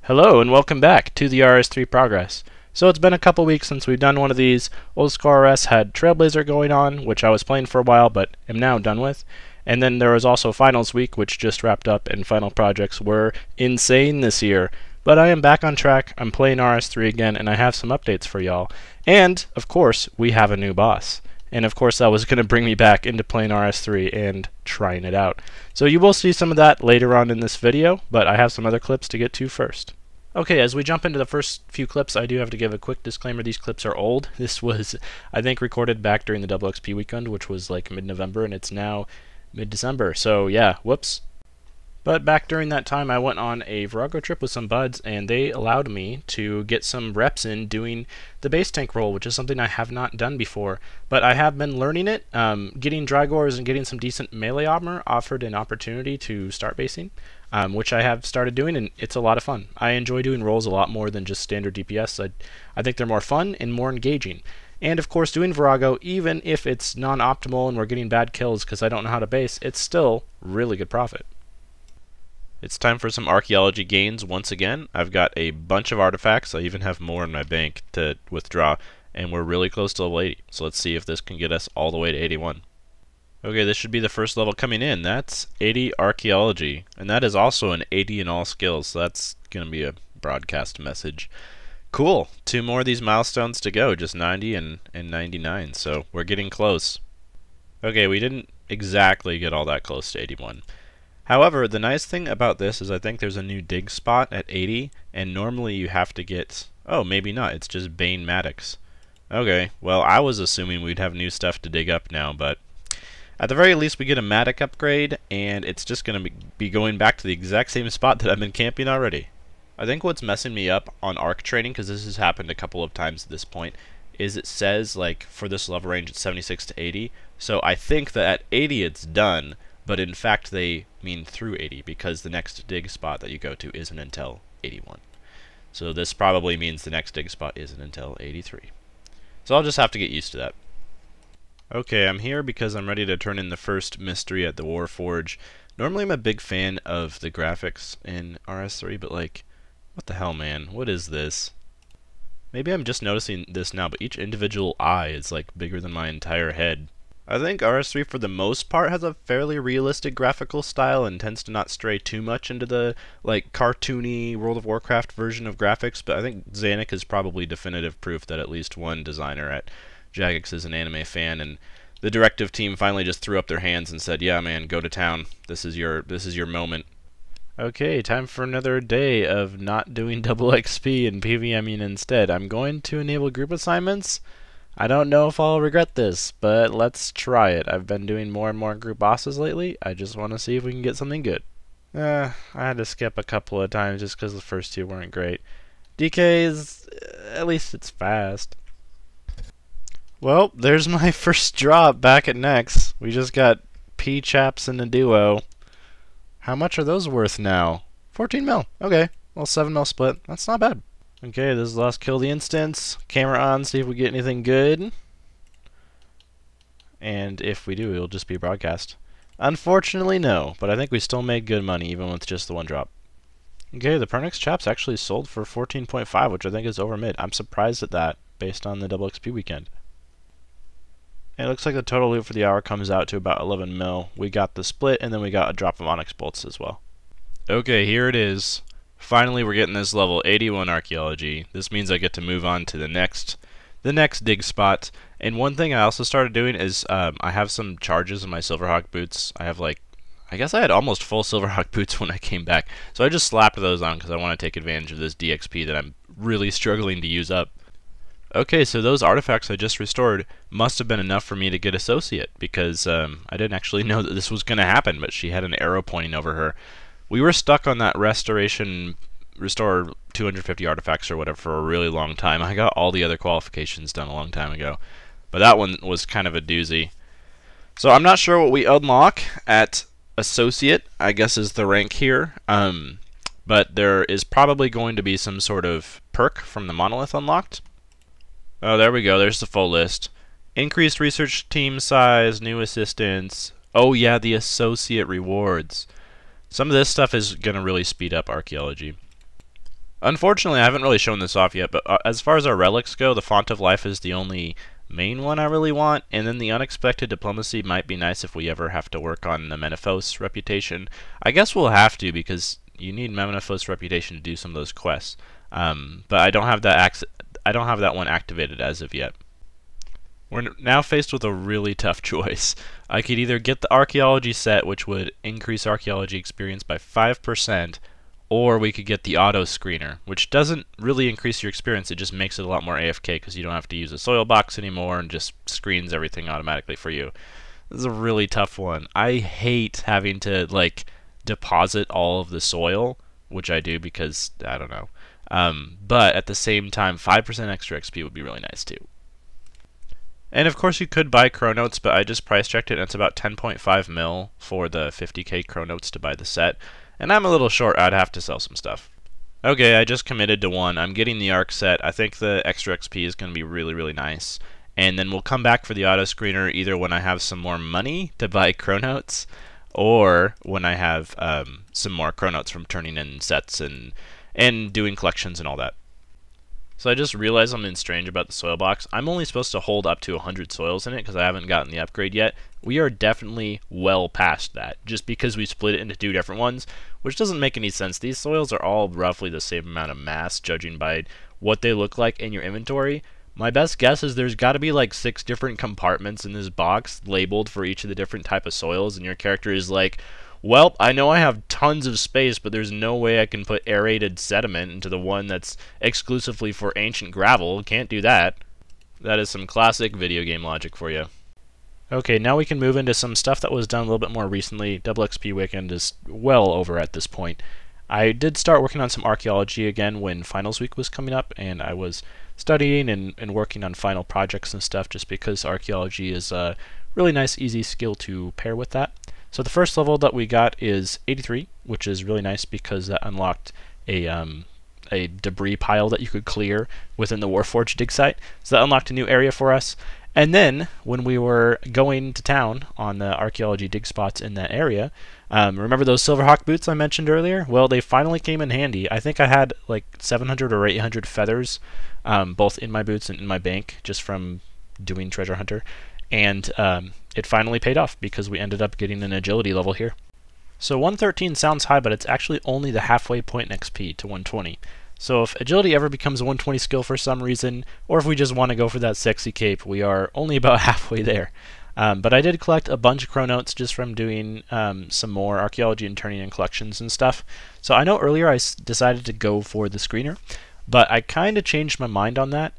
Hello and welcome back to the RS3 progress. So it's been a couple weeks since we've done one of these. Old School RS had Trailblazer going on, which I was playing for a while but am now done with. And then there was also Finals Week, which just wrapped up, and final projects were insane this year. But I am back on track, I'm playing RS3 again, and I have some updates for y'all. And, of course, we have a new boss. And of course that was going to bring me back into playing RS3 and trying it out. So you will see some of that later on in this video, but I have some other clips to get to first. Okay, as we jump into the first few clips, I do have to give a quick disclaimer. These clips are old. This was, I think, recorded back during the Double XP weekend, which was like mid-November, and it's now mid-December. So yeah, whoops. But back during that time, I went on a Virago trip with some buds, and they allowed me to get some reps in doing the base tank role, which is something I have not done before. But I have been learning it. Getting Drygores and getting some decent melee armor offered an opportunity to start basing, which I have started doing, and it's a lot of fun. I enjoy doing roles a lot more than just standard DPS. I think they're more fun and more engaging. And of course, doing Virago, even if it's non-optimal and we're getting bad kills because I don't know how to base, it's still really good profit. It's time for some archaeology gains once again. I've got a bunch of artifacts. I even have more in my bank to withdraw, and we're really close to level 80. So let's see if this can get us all the way to 81. Okay, this should be the first level coming in. That's 80 archaeology, and that is also an 80 in all skills. So that's going to be a broadcast message. Cool. 2 more of these milestones to go, just 90 and 99. So we're getting close. Okay, we didn't exactly get all that close to 81. However, the nice thing about this is I think there's a new dig spot at 80, and normally you have to get... Oh, maybe not. It's just Bane Maddox. Okay, well, I was assuming we'd have new stuff to dig up now, but at the very least we get a Maddox upgrade, and it's just going to be going back to the exact same spot that I've been camping already. I think what's messing me up on arc training, because this has happened a couple of times at this point, is it says, like, for this level range it's 76 to 80, so I think that at 80 it's done, but in fact they mean through 80 because the next dig spot that you go to isn't until 81. So this probably means the next dig spot isn't until 83. So I'll just have to get used to that. Okay, I'm here because I'm ready to turn in the first mystery at the Warforge. Normally I'm a big fan of the graphics in RS3, but like, what the hell, man? What is this? Maybe I'm just noticing this now, but each individual eye is like bigger than my entire head. I think RS3 for the most part has a fairly realistic graphical style and tends to not stray too much into the like cartoony World of Warcraft version of graphics, but I think Zanuck is probably definitive proof that at least one designer at Jagex is an anime fan, and the directive team finally just threw up their hands and said, yeah man, go to town. This is your moment. Okay, time for another day of not doing double XP and PVMing instead. I'm going to enable group assignments. I don't know if I'll regret this, but let's try it. I've been doing more and more group bosses lately. I just want to see if we can get something good. I had to skip a couple of times just because the first 2 weren't great. DK's, at least it's fast. Well, there's my first drop back at Nex. We just got P-Chaps in a duo. How much are those worth now? 14 mil. Okay, well 7 mil split. That's not bad. Okay, this is the last kill of the instance. Camera on, see if we get anything good. And if we do, it'll just be broadcast. Unfortunately, no, but I think we still made good money even with just the 1 drop. Okay, the Pernix Chaps actually sold for 14.5, which I think is over mid. I'm surprised at that, based on the Double XP weekend. And it looks like the total loot for the hour comes out to about 11 mil. We got the split, and then we got a drop of Onyx Bolts as well. Okay, here it is. Finally, we're getting this level 81 archaeology. This means I get to move on to the next dig spot. And one thing I also started doing is I have some charges in my Silverhawk boots. I have like, I guess I had almost full Silverhawk boots when I came back. So I just slapped those on because I want to take advantage of this DXP that I'm really struggling to use up. Okay, so those artifacts I just restored must have been enough for me to get Associate, because I didn't actually know that this was going to happen, but she had an arrow pointing over her. We were stuck on that restore 250 artifacts or whatever for a really long time. I got all the other qualifications done a long time ago, but that one was kind of a doozy. So I'm not sure what we unlock at Associate, I guess is the rank here, but there is probably going to be some sort of perk from the monolith unlocked. Oh, there we go, there's the full list. Increased research team size, new assistants. Oh yeah, the Associate rewards. Some of this stuff is going to really speed up archaeology. Unfortunately, I haven't really shown this off yet, but as far as our relics go, the Font of Life is the only main one I really want, and then the Unexpected Diplomacy might be nice if we ever have to work on the Menephos reputation. I guess we'll have to, because you need Menephos reputation to do some of those quests. But I don't have that one activated as of yet. We're now faced with a really tough choice. I could either get the Archaeology set, which would increase Archaeology experience by 5%, or we could get the auto screener, which doesn't really increase your experience, it just makes it a lot more AFK because you don't have to use a soil box anymore and just screens everything automatically for you. This is a really tough one. I hate having to like deposit all of the soil, which I do because I don't know. But at the same time, 5% extra XP would be really nice too. And of course you could buy Chronotes, but I just price checked it and it's about 10.5 mil for the 50k Chronotes to buy the set. And I'm a little short, I'd have to sell some stuff. Okay, I just committed to one. I'm getting the Arc set. I think the extra XP is going to be really, really nice. And then we'll come back for the auto screener either when I have some more money to buy Chronotes, or when I have some more Chronotes from turning in sets and doing collections and all that. So I just realized something strange about the soil box. I'm only supposed to hold up to 100 soils in it because I haven't gotten the upgrade yet. We are definitely well past that, just because we split it into 2 different ones, which doesn't make any sense. These soils are all roughly the same amount of mass, judging by what they look like in your inventory. My best guess is there's got to be like 6 different compartments in this box labeled for each of the different type of soils, and your character is like, well, I know I have tons of space, but there's no way I can put aerated sediment into the one that's exclusively for ancient gravel. Can't do that. That is some classic video game logic for you. Okay, now we can move into some stuff that was done a little bit more recently. Double XP weekend is well over at this point. I did start working on some archaeology again when finals week was coming up, and I was studying and working on final projects and stuff just because archaeology is a really nice, easy skill to pair with that. So the first level that we got is 83, which is really nice because that unlocked a debris pile that you could clear within the Warforged dig site. So that unlocked a new area for us. And then when we were going to town on the archaeology dig spots in that area, remember those Silverhawk boots I mentioned earlier? Well, they finally came in handy. I think I had like 700 or 800 feathers, both in my boots and in my bank, just from doing Treasure Hunter. And it finally paid off because we ended up getting an agility level here. So 113 sounds high, but it's actually only the halfway point in XP to 120. So if agility ever becomes a 120 skill for some reason, or if we just want to go for that sexy cape, we are only about halfway there. But I did collect a bunch of Chronotes just from doing some more archaeology and turning in collections and stuff. So I know earlier I decided to go for the screener, but I kind of changed my mind on that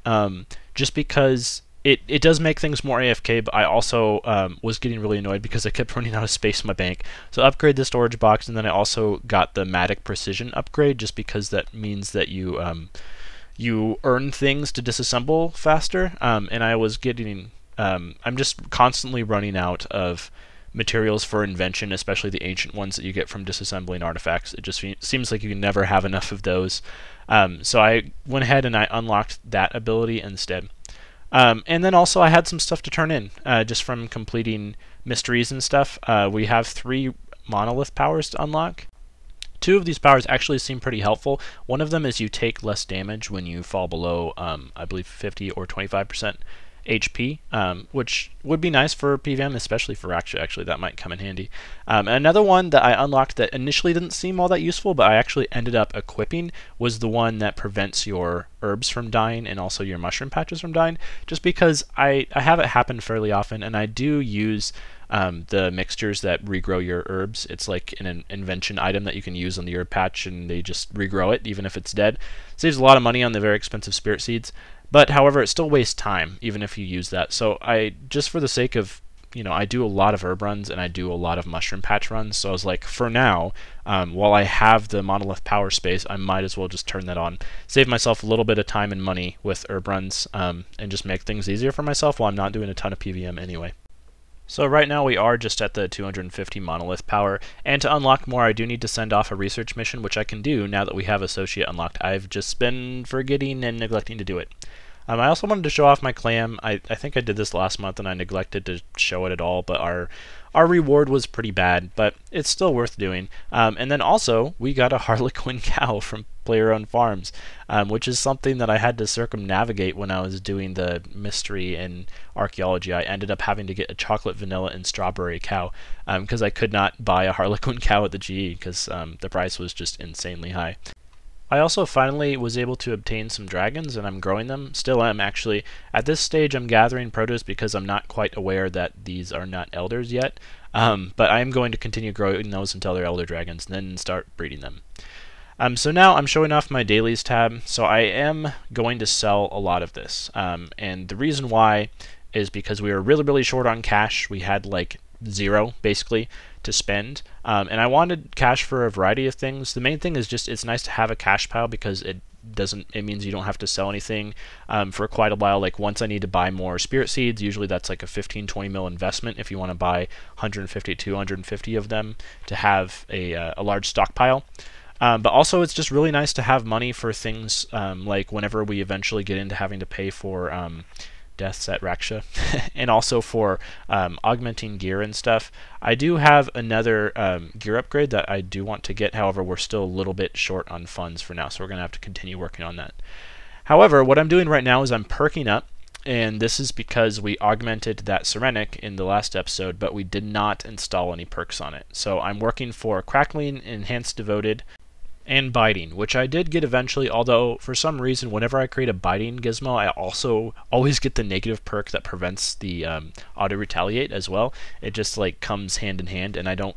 just because it does make things more AFK, but I also was getting really annoyed because I kept running out of space in my bank. So upgrade the storage box, and then I also got the Matic Precision upgrade just because that means that you earn things to disassemble faster. And I was getting I'm just constantly running out of materials for invention, especially the ancient ones that you get from disassembling artifacts. It just seems like you can never have enough of those. So I went ahead and I unlocked that ability instead. And then also I had some stuff to turn in just from completing mysteries and stuff. We have 3 monolith powers to unlock. 2 of these powers actually seem pretty helpful. One of them is you take less damage when you fall below, I believe, 50 or 25% HP, which would be nice for PVM, especially for Raksha. Actually, that might come in handy. Another one that I unlocked that initially didn't seem all that useful, but I actually ended up equipping, was the one that prevents your herbs from dying and also your mushroom patches from dying, just because I have it happen fairly often, and I do use the mixtures that regrow your herbs. It's like an invention item that you can use on the herb patch, and they just regrow it even if it's dead. Saves a lot of money on the very expensive spirit seeds. But however, it still wastes time, even if you use that. So I, just for the sake of, I do a lot of herb runs and I do a lot of mushroom patch runs. So I was like, for now, while I have the monolith power space, I might as well just turn that on. Save myself a little bit of time and money with herb runs, and just make things easier for myself while I'm not doing a ton of PVM anyway. So right now we are just at the 250 monolith power, and to unlock more I do need to send off a research mission, which I can do now that we have associate unlocked. I've just been forgetting and neglecting to do it. I also wanted to show off my clam. I think I did this last month and I neglected to show it at all, but our reward was pretty bad, but it's still worth doing. And then also, we got a Harlequin cow from player-owned farms, which is something that I had to circumnavigate when I was doing the mystery in Archaeology. I ended up having to get a chocolate, vanilla, and strawberry cow because I could not buy a Harlequin cow at the GE because the price was just insanely high. I also finally was able to obtain some dragons, and I'm growing them. Still am, actually. At this stage, I'm gathering produce because I'm not quite aware that these are not elders yet. But I am going to continue growing those until they're elder dragons, and then start breeding them. So now I'm showing off my Dailies tab. So I am going to sell a lot of this. And the reason why is because we were really, really short on cash. We had like 0, basically, to spend. And I wanted cash for a variety of things. The main thing is just it's nice to have a cash pile because it means you don't have to sell anything for quite a while. Like once I need to buy more spirit seeds, usually that's like a 15-20 mil investment if you want to buy 150 250 of them to have a large stockpile. But also it's just really nice to have money for things like whenever we eventually get into having to pay for deaths at Raksha and also for augmenting gear and stuff. I do have another gear upgrade that I do want to get, however we're still a little bit short on funds for now, so we're going to have to continue working on that. However, what I'm doing right now is I'm perking up, and this is because we augmented that Serenic in the last episode, but we did not install any perks on it. So I'm working for Crackling, Enhanced Devoted, and Biting, which I did get eventually, although for some reason whenever I create a Biting gizmo I also always get the negative perk that prevents the auto retaliate as well. It just like comes hand in hand, and I don't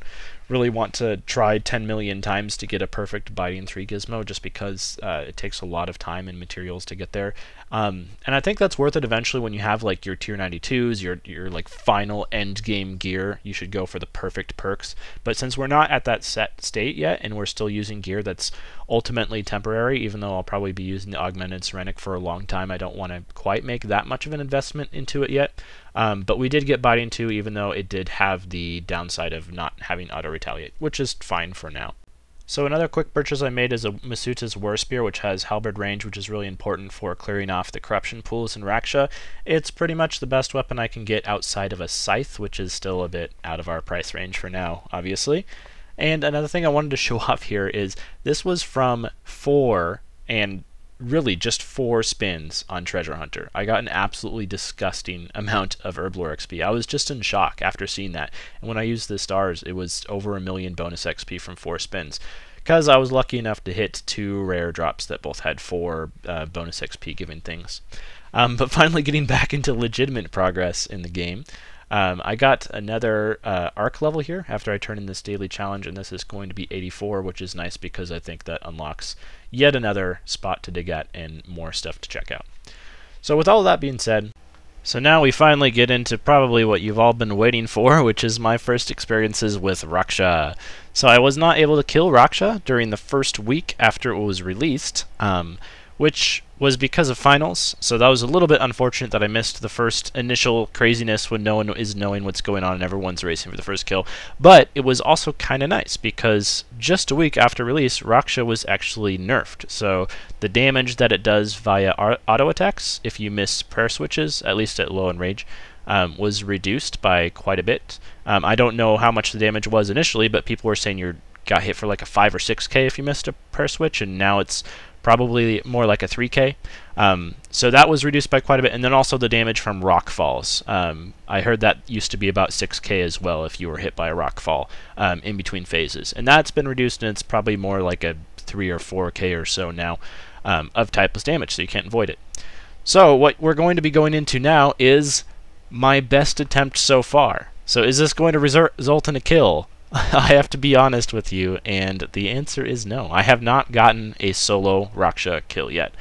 really want to try 10 million times to get a perfect Biting 3 gizmo just because it takes a lot of time and materials to get there. And I think that's worth it eventually when you have like your tier 92s, your like final end game gear. You should go for the perfect perks. But since we're not at that set state yet and we're still using gear that's ultimately temporary, even though I'll probably be using the augmented Serenic for a long time, I don't want to quite make that much of an investment into it yet. But we did get Biting 2, even though it did have the downside of not having auto retaliate, which is fine for now. So another quick purchase I made is a Masuta's War Spear, which has halberd range, which is really important for clearing off the corruption pools in Raksha. It's pretty much the best weapon I can get outside of a scythe, which is still a bit out of our price range for now, obviously. And another thing I wanted to show off here is this was from 4 and really just 4 spins on Treasure Hunter. I got an absolutely disgusting amount of Herblore XP. I was just in shock after seeing that. And when I used the stars, it was over 1 million bonus XP from 4 spins. Because I was lucky enough to hit 2 rare drops that both had 4 bonus XP giving things. But finally getting back into legitimate progress in the game. I got another arc level here after I turn in this daily challenge, and this is going to be 84, which is nice because I think that unlocks yet another spot to dig at and more stuff to check out. So with all of that being said, so now we finally get into probably what you've all been waiting for, which is my first experiences with Raksha. So I was not able to kill Raksha during the first week after it was released, which was because of finals, so that was a little bit unfortunate that I missed the first initial craziness when no one is knowing what's going on and everyone's racing for the first kill. But it was also kind of nice because just a week after release, Raksha was actually nerfed. So the damage that it does via auto attacks, if you miss prayer switches, at least at low and rage, was reduced by quite a bit. I don't know how much the damage was initially, but people were saying you got hit for like a 5 or 6k if you missed a prayer switch, and now it's probably more like a 3k. So that was reduced by quite a bit, and then also the damage from rock falls. I heard that used to be about 6k as well if you were hit by a rock fall in between phases, and that's been reduced, and it's probably more like a 3 or 4k or so now of typeless damage, so you can't avoid it. So what we're going to be going into now is my best attempt so far. So is this going to result in a kill? I have to be honest with you, and the answer is no. I have not gotten a solo Raksha kill yet.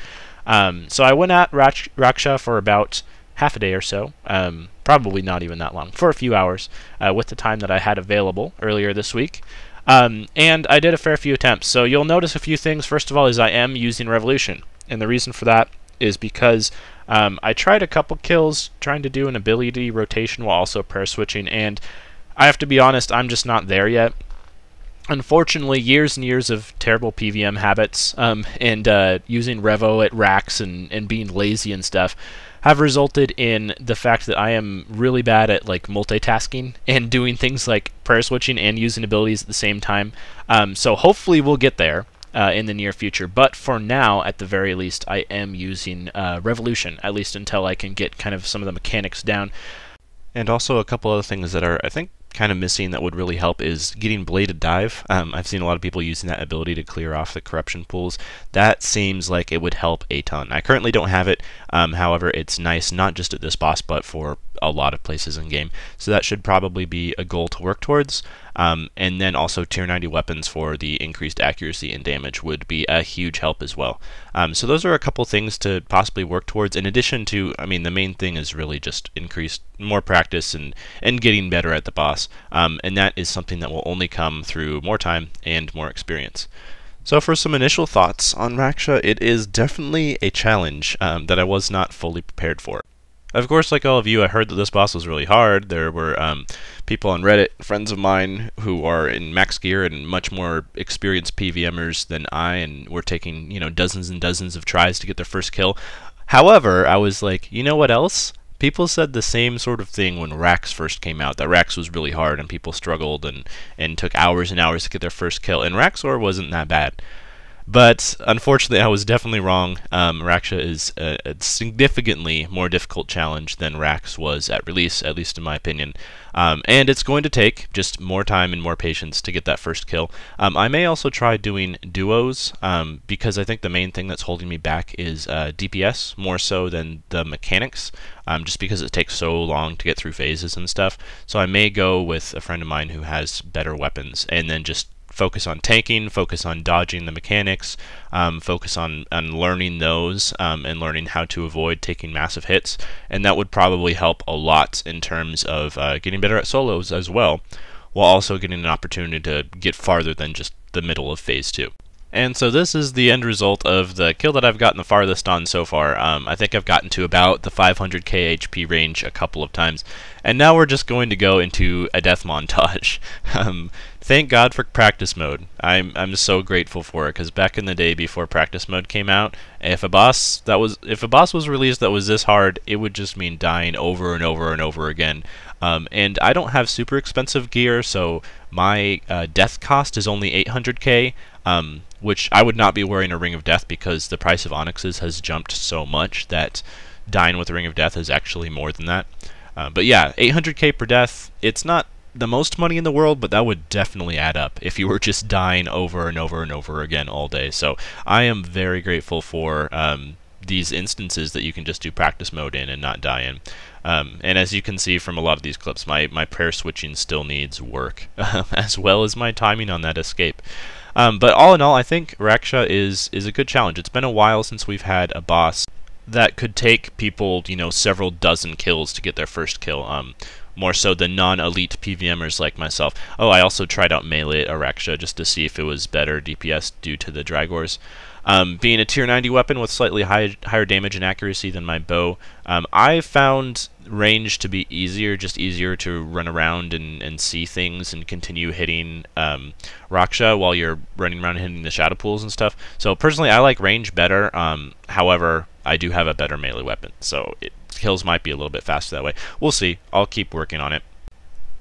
So I went at Raksha for about half a day or so, probably not even that long, for a few hours, with the time that I had available earlier this week. And I did a fair few attempts. So you'll notice a few things. First of all is I am using Revolution, and the reason for that is because I tried a couple kills trying to do an ability rotation while also prayer switching, and I have to be honest, I'm just not there yet. unfortunately, years and years of terrible PVM habits and using Revo at racks and being lazy and stuff have resulted in the fact that I am really bad at like multitasking and doing things like prayer switching and using abilities at the same time. So hopefully we'll get there in the near future. But for now, at the very least, I am using Revolution, at least until I can get kind of some of the mechanics down. And also a couple other things that are, I think, kind of missing that would really help is getting Bladed Dive. I've seen a lot of people using that ability to clear off the corruption pools. That seems like it would help a ton. I currently don't have it, however, it's nice not just at this boss, but for a lot of places in game. So that should probably be a goal to work towards. And then also tier 90 weapons for the increased accuracy and damage would be a huge help as well. So those are a couple things to possibly work towards, in addition to, I mean, the main thing is really just increased more practice and getting better at the boss. And that is something that will only come through more time and more experience. So for some initial thoughts on Raksha, it is definitely a challenge that I was not fully prepared for. Of course, like all of you, I heard that this boss was really hard. There were people on Reddit, friends of mine, who are in max gear and much more experienced PVMers than I, and were taking, you know, dozens and dozens of tries to get their first kill. However, I was like, you know what else? People said the same sort of thing when Rax first came out, that Rax was really hard and people struggled and took hours and hours to get their first kill, and Raxor wasn't that bad. But unfortunately, I was definitely wrong. Raksha is a significantly more difficult challenge than Rax was at release, at least in my opinion. And it's going to take just more time and more patience to get that first kill. I may also try doing duos, because I think the main thing that's holding me back is DPS, more so than the mechanics, just because it takes so long to get through phases and stuff. So I may go with a friend of mine who has better weapons, and then just focus on tanking, focus on dodging the mechanics, focus on learning those, and learning how to avoid taking massive hits, and that would probably help a lot in terms of getting better at solos as well, while also getting an opportunity to get farther than just the middle of phase 2. And so this is the end result of the kill that I've gotten the farthest on so far. I think I've gotten to about the 500k HP range a couple of times, and now we're just going to go into a death montage. Thank God for practice mode. I'm so grateful for it, because back in the day before practice mode came out, if a boss was released that was this hard, it would just mean dying over and over and over again. And I don't have super expensive gear, so my death cost is only 800k, which I would not be wearing a Ring of Death because the price of onyxes has jumped so much that dying with a Ring of Death is actually more than that. But yeah, 800k per death, it's not the most money in the world, but that would definitely add up if you were just dying over and over and over again all day. So I am very grateful for these instances that you can just do practice mode in and not die in. And as you can see from a lot of these clips, my prayer switching still needs work, as well as my timing on that escape. But all in all, I think Raksha is a good challenge. It's been a while since we've had a boss that could take people, you know, several dozen kills to get their first kill. More so than non-elite PVMers like myself. Oh, I also tried out melee at Raksha just to see if it was better DPS due to the Dragors. Being a tier 90 weapon with slightly higher damage and accuracy than my bow, I found range to be easier, just easier to run around and see things and continue hitting Raksha while you're running around hitting the shadow pools and stuff. So personally, I like range better. However, I do have a better melee weapon, so kills might be a little bit faster that way. We'll see. I'll keep working on it.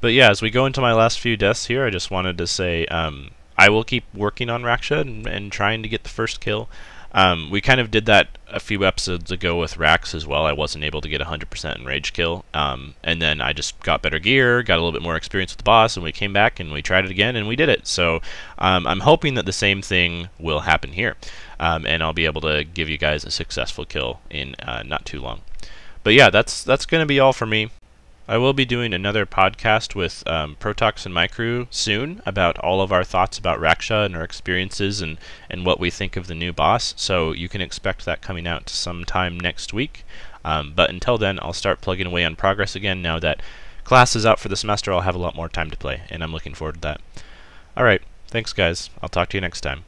But yeah, as we go into my last few deaths here, I just wanted to say I will keep working on Raksha and trying to get the first kill. We kind of did that a few episodes ago with Rax as well. I wasn't able to get 100% in rage kill, and then I just got better gear, got a little bit more experience with the boss, and we came back and we tried it again and we did it. So I'm hoping that the same thing will happen here, and I'll be able to give you guys a successful kill in not too long. But yeah, that's going to be all for me. I will be doing another podcast with Protox and my crew soon about all of our thoughts about Raksha and our experiences and what we think of the new boss, so you can expect that coming out sometime next week. But until then, I'll start plugging away on progress again. Now that class is out for the semester, I'll have a lot more time to play, and I'm looking forward to that. Alright, thanks guys. I'll talk to you next time.